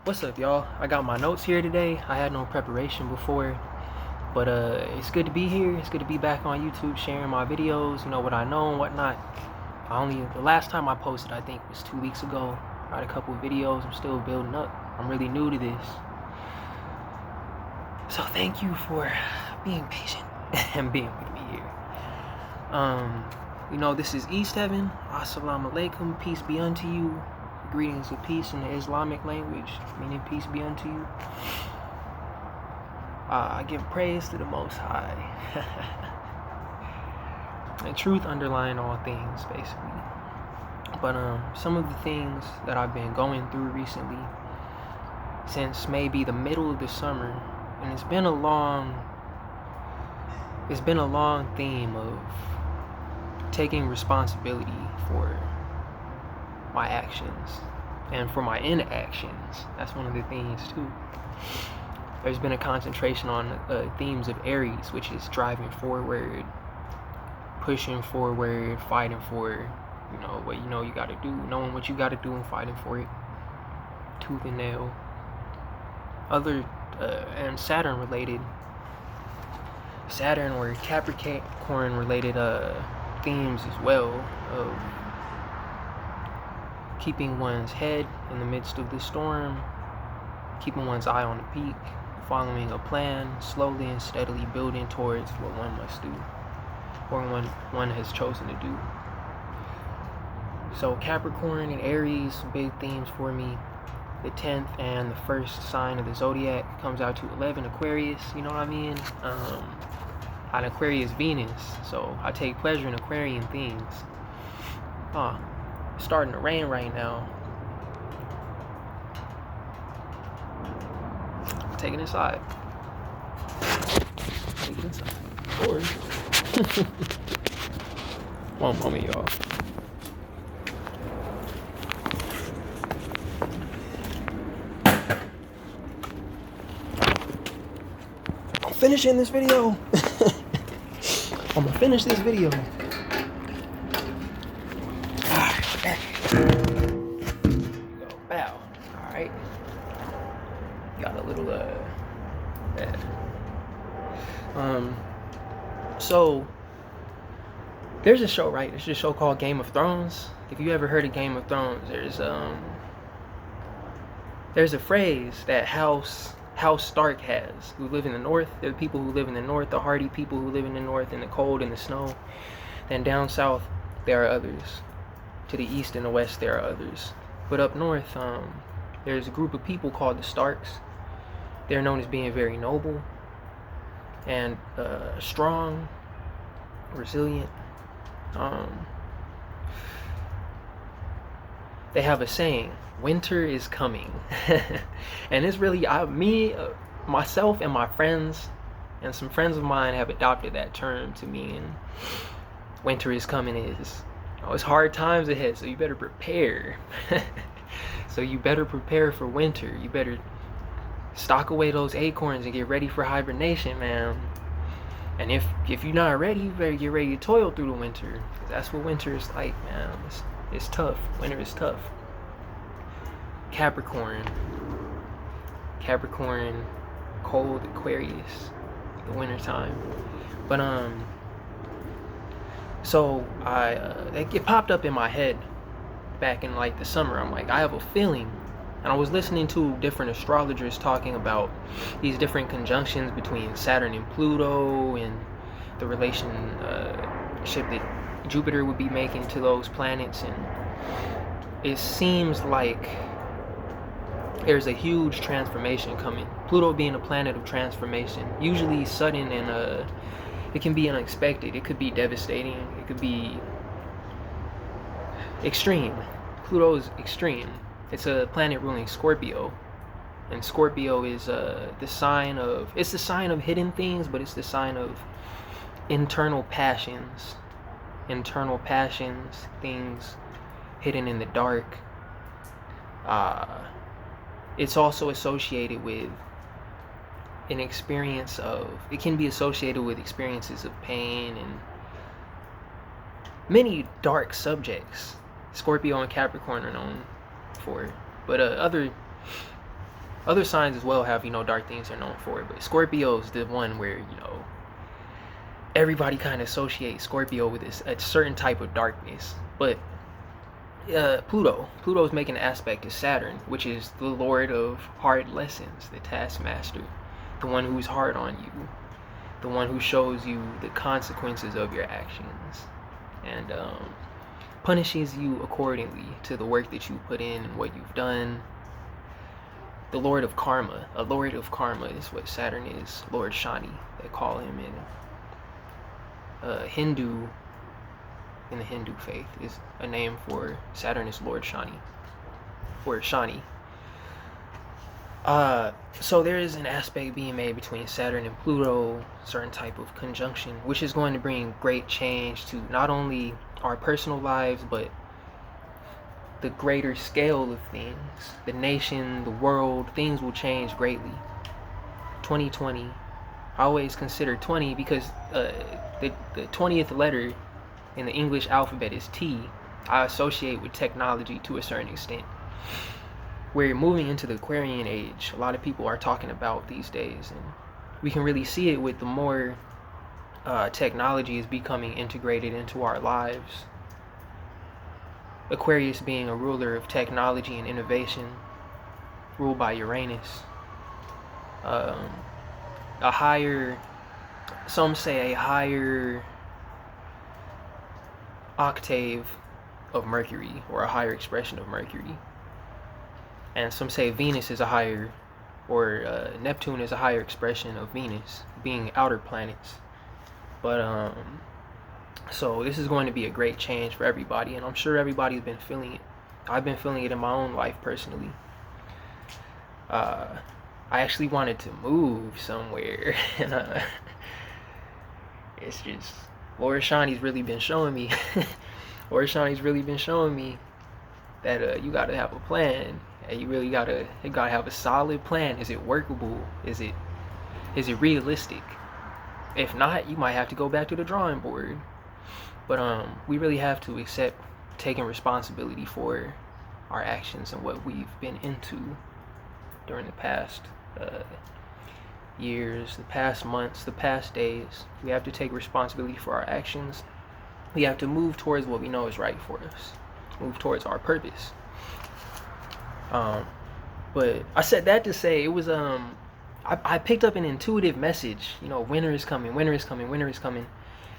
What's up, y'all? I got my notes here today. I had no preparation before, but it's good to be here. It's good to be back on YouTube sharing my videos, you know, what I know and whatnot. The last time I posted, I think, was 2 weeks ago. I had a couple of videos. I'm still building up. I'm really new to this. So thank you for being patient and being with me here. This is East Heaven. Assalamu alaikum. Peace be unto you. Greetings of peace in the Islamic language, meaning peace be unto you. I give praise to the Most High. And truth underlying all things, basically. But some of the things that I've been going through recently, since maybe the middle of the summer, and it's been a long theme of taking responsibility for my actions and for my inactions. That's one of the things too. There's been a concentration on themes of Aries, which is driving forward, pushing forward, fighting for what you got to do, knowing what you got to do and fighting for it tooth and nail. And Saturn or Capricorn related themes as well, of keeping one's head in the midst of the storm, keeping one's eye on the peak, following a plan, slowly and steadily building towards what one must do, or one has chosen to do. So Capricorn and Aries, big themes for me. The 10th and the first sign of the zodiac comes out to 11, Aquarius, you know what I mean? On Aquarius Venus, so I take pleasure in Aquarian things. It's starting to rain right now. Take it inside. Take it inside. Or one moment, y'all. I'm finishing this video. I'm gonna finish this video. Alright, go. Bow. Alright. Got a little bad. So there's a show, right? There's a show called Game of Thrones. If you ever heard of Game of Thrones, there's a phrase that House Stark has, who live in the north. They're the people who live in the north, the hardy people who live in the north in the cold and the snow. Then down south, there are others. To the east and the west, there are others. But up north, there's a group of people called the Starks. They're known as being very noble and strong, resilient. They have a saying, winter is coming. And it's really, myself and my friends and some friends of mine have adopted that term to mean winter is coming is, it's hard times ahead, so you better prepare. So you better prepare for winter. You better stock away those acorns and get ready for hibernation, man. And if you're not ready, you better get ready to toil through the winter. That's what winter is like, man. It's tough. Winter is tough. Capricorn, cold Aquarius, the winter time. But so it popped up in my head back in like the summer. I'm like, I have a feeling, and I was listening to different astrologers talking about these different conjunctions between Saturn and Pluto and the relationship that Jupiter would be making to those planets, and it seems like there's a huge transformation coming. Pluto being a planet of transformation, usually sudden, and it can be unexpected. It could be devastating. It could be extreme. Pluto is extreme. It's a planet ruling Scorpio, and Scorpio is the sign of hidden things, but it's the sign of internal passions, things hidden in the dark. It's also associated with it can be associated with experiences of pain and many dark subjects. Scorpio and Capricorn are known for, but other Other signs as well have, dark things they're known for, but Scorpio's the one where, everybody kind of associates Scorpio with a certain type of darkness. But Pluto's making an aspect to Saturn, which is the lord of hard lessons, the taskmaster, the one who's hard on you, the one who shows you the consequences of your actions, and punishes you accordingly to the work that you put in and what you've done. The lord of karma. A lord of karma is what Saturn is. Lord Shani, they call him in Hindu. In the Hindu faith, is a name for Saturn is Lord Shani, or Shani. So there is an aspect being made between Saturn and Pluto, certain type of conjunction, which is going to bring great change to not only our personal lives, but the greater scale of things. The nation, the world, things will change greatly. 2020, I always consider 20 because the 20th letter in the English alphabet is T. I associate with technology to a certain extent. We're moving into the Aquarian age. A lot of people are talking about these days, and we can really see it with the more technology is becoming integrated into our lives. Aquarius being a ruler of technology and innovation, ruled by Uranus. A higher, some say a higher octave of Mercury, or a higher expression of Mercury. And some say Venus is a higher, or Neptune is a higher expression of Venus, being outer planets. But so this is going to be a great change for everybody, and I'm sure everybody's been feeling it. I've been feeling it in my own life personally. I actually wanted to move somewhere, and it's just Lord Shani's really been showing me. Lord Shani's really been showing me that you gotta have a plan. And you really gotta have a solid plan. Is it workable? Is it realistic? If not, you might have to go back to the drawing board. But we really have to accept taking responsibility for our actions and what we've been into during the past years, the past months, the past days. We have to take responsibility for our actions. We have to move towards what we know is right for us. Move towards our purpose. But I said that to say it was I picked up an intuitive message. Winter is coming, winter is coming, winter is coming.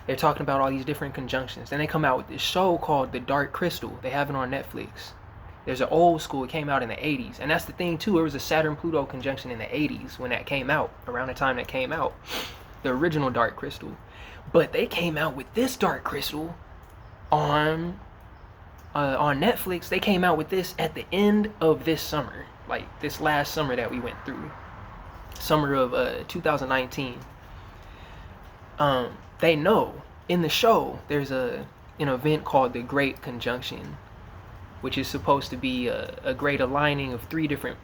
They're talking about all these different conjunctions. Then they come out with this show called The Dark Crystal. They have it on Netflix. There's an old school. It came out in the 80s. And that's the thing, too. There was a Saturn-Pluto conjunction in the 80s when that came out. Around the time that came out. The original Dark Crystal. But they came out with this Dark Crystal on Netflix. They came out with this at the end of this summer. Like, this last summer that we went through. Summer of 2019. They know. In the show, there's an event called the Great Conjunction, which is supposed to be a great aligning of three different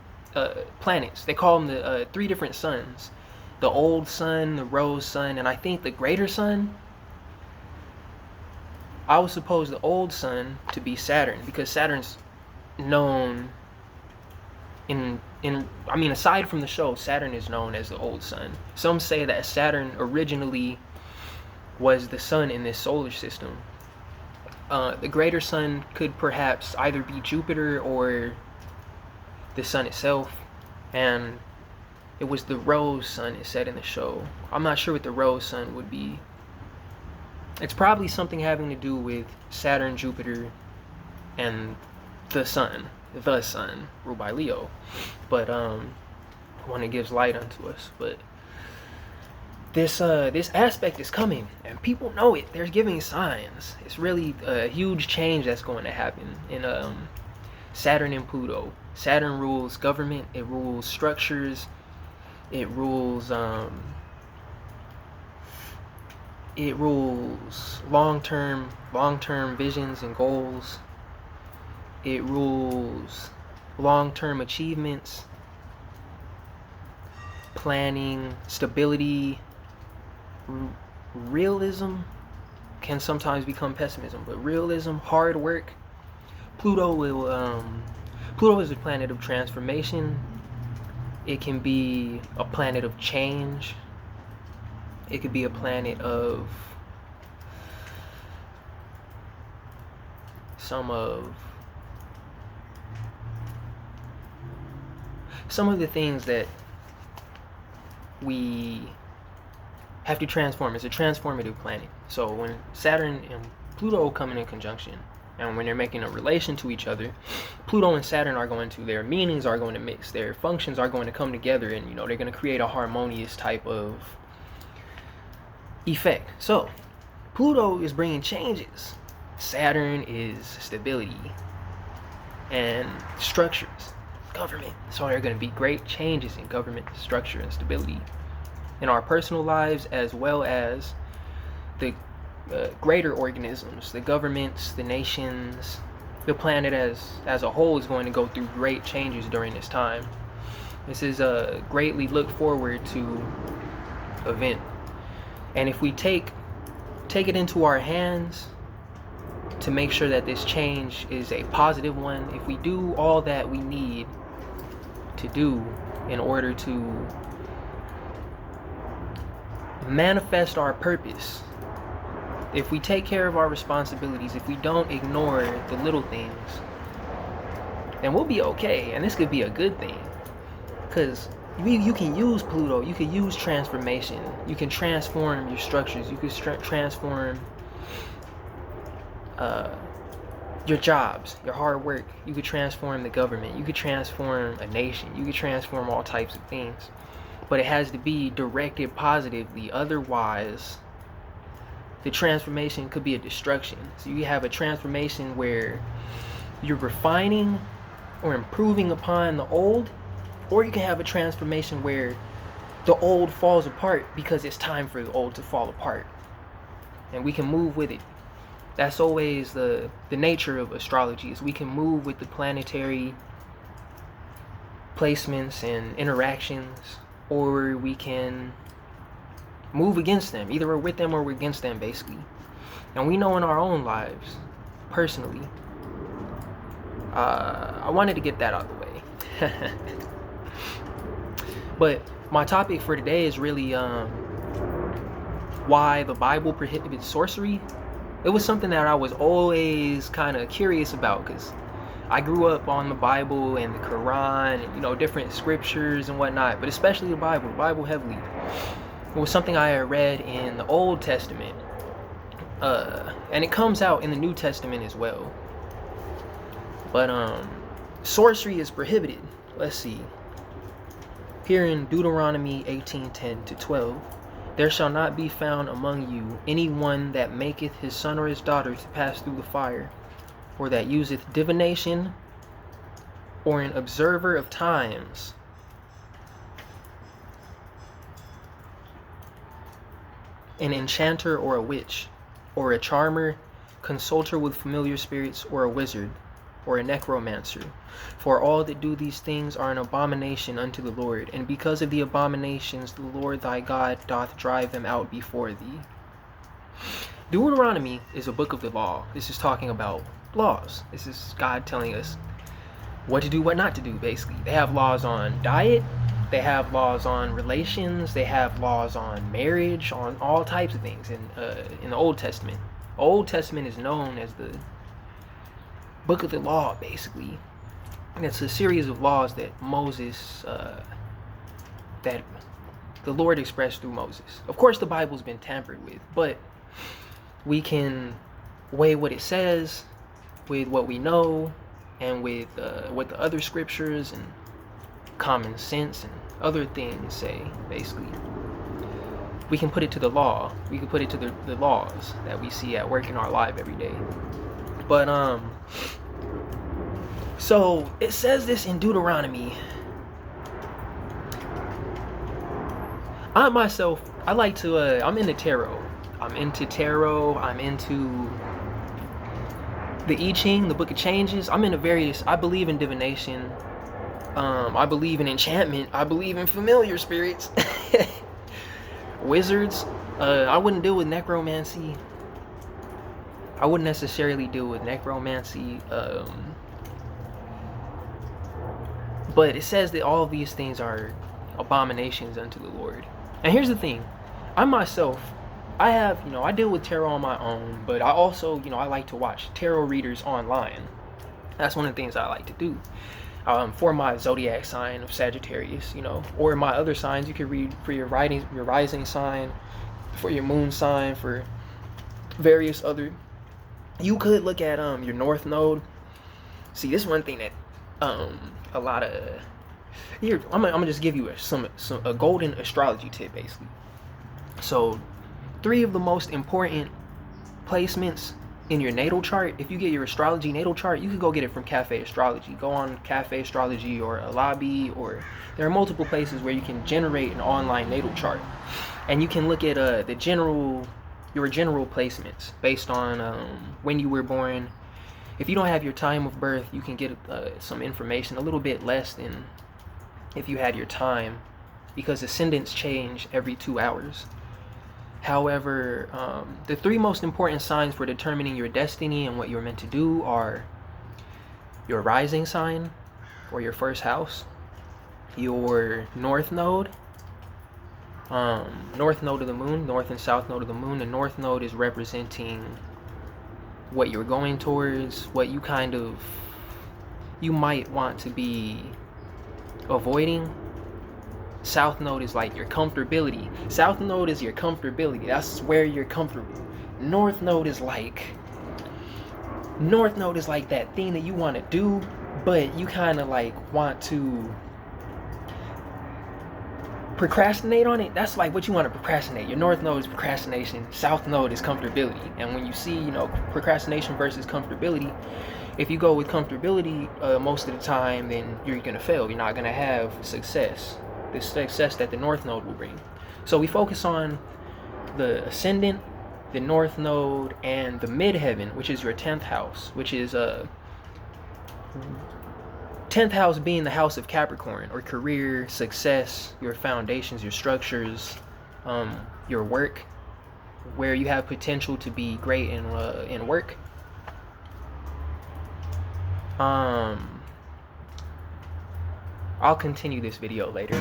planets. They call them the three different suns. The old sun, the rose sun, and I think the greater sun. I would suppose the old sun to be Saturn, because Saturn's known aside from the show, Saturn is known as the old sun. Some say that Saturn originally was the sun in this solar system. The greater sun could perhaps either be Jupiter or the sun itself, and it was the rose sun, it said in the show. I'm not sure what the rose sun would be. It's probably something having to do with Saturn, Jupiter, and the sun, ruled by Leo, but one that gives light unto us. But this aspect is coming, and people know it. They're giving signs. It's really a huge change that's going to happen in Saturn and Pluto. Saturn rules government. It rules structures. It rules long-term visions and goals. It rules long-term achievements, planning, stability. Realism can sometimes become pessimism, but realism, hard work. Pluto is a planet of transformation. It can be a planet of change. It could be a planet of some of the things that we have to transform. It's a transformative planet. So when Saturn and Pluto come in conjunction, and when they're making a relation to each other, Pluto and Saturn are going to, their meanings are going to mix, their functions are going to come together, and they're going to create a harmonious type of effect. So Pluto is bringing changes. Saturn is stability and structures, government. So there are going to be great changes in government structure and stability in our personal lives, as well as the greater organisms, the governments, the nations, the planet as a whole is going to go through great changes during this time. This is a greatly looked forward to event. And if we take it into our hands to make sure that this change is a positive one, if we do all that we need to do in order to manifest our purpose, if we take care of our responsibilities, if we don't ignore the little things, then we'll be okay. And this could be a good thing, because you can use Pluto, you can use transformation, you can transform your structures, you can transform your jobs, your hard work, you could transform the government, you could transform a nation, you could transform all types of things. But it has to be directed positively, otherwise the transformation could be a destruction. So you have a transformation where you're refining or improving upon the old, or you can have a transformation where the old falls apart because it's time for the old to fall apart, and we can move with it. That's always the nature of astrology, is we can move with the planetary placements and interactions, or we can move against them. Either we're with them or we're against them, basically. And we know in our own lives, personally. I wanted to get that out of the way. But my topic for today is really why the Bible prohibits sorcery. It was something that I was always kind of curious about, because I grew up on the Bible and the Quran and different scriptures and whatnot, but especially the Bible heavily. It was something I had read in the Old Testament, and it comes out in the New Testament as well. But sorcery is prohibited. Let's see. Here in Deuteronomy 18:10-12, there shall not be found among you anyone that maketh his son or his daughter to pass through the fire, or that useth divination, or an observer of times, an enchanter or a witch, or a charmer, consulter with familiar spirits, or a wizard, or a necromancer. For all that do these things are an abomination unto the Lord, and because of the abominations the Lord thy God doth drive them out before thee. Deuteronomy is a book of the law. This is talking about laws. This is God telling us what to do, what not to do, basically. They have laws on diet, they have laws on relations, they have laws on marriage, on all types of things in the Old Testament. Old Testament is known as the book of the law, basically. And it's a series of laws that Moses, that the Lord expressed through Moses. Of course, the Bible's been tampered with, but we can weigh what it says with what we know, and with what the other scriptures and common sense and other things say, basically. We can put it to the law. We can put it to the laws that we see at work in our life every day. But so it says this in Deuteronomy. I myself, I like to I'm into tarot. I'm into the I Ching, the Book of Changes. I'm into various, I believe in divination. I believe in enchantment. I believe in familiar spirits. Wizards. I wouldn't deal with necromancy. I wouldn't necessarily deal with necromancy. But it says that all of these things are abominations unto the Lord. And here's the thing, I myself, I have, I deal with tarot on my own, but I also, I like to watch tarot readers online. That's one of the things I like to do. For my zodiac sign of Sagittarius, or my other signs, you can read for your rising sign, for your moon sign, for various other. You could look at your north node. See, this is one thing that a lot of here. I'm gonna just give you a golden astrology tip, basically. So, 3 of the most important placements in your natal chart. If you get your astrology natal chart, you can go get it from Cafe Astrology. Go on Cafe Astrology or a lobby, or there are multiple places where you can generate an online natal chart, and you can look at your general placements based on when you were born. If you don't have your time of birth, you can get some information a little bit less than if you had your time, because ascendants change every 2 hours. However, the 3 most important signs for determining your destiny and what you're meant to do are your rising sign, or your first house, your north node of the moon, north and south node of the moon. The north node is representing what you're going towards, what you might want to be avoiding. South node is like your comfortability. South node is your comfortability. That's where you're comfortable. North node is like that thing that you want to do, but you kind of like want to procrastinate on it. That's like what you want to procrastinate. Your north node is procrastination. South node is comfortability. And when you see, procrastination versus comfortability, if you go with comfortability most of the time, then you're gonna fail. You're not gonna have success. The success that the north node will bring. So we focus on the ascendant, the north node, and the midheaven, which is your 10th house, which is 10th house being the house of Capricorn, or career, success, your foundations, your structures, your work, where you have potential to be great in work. I'll continue this video later.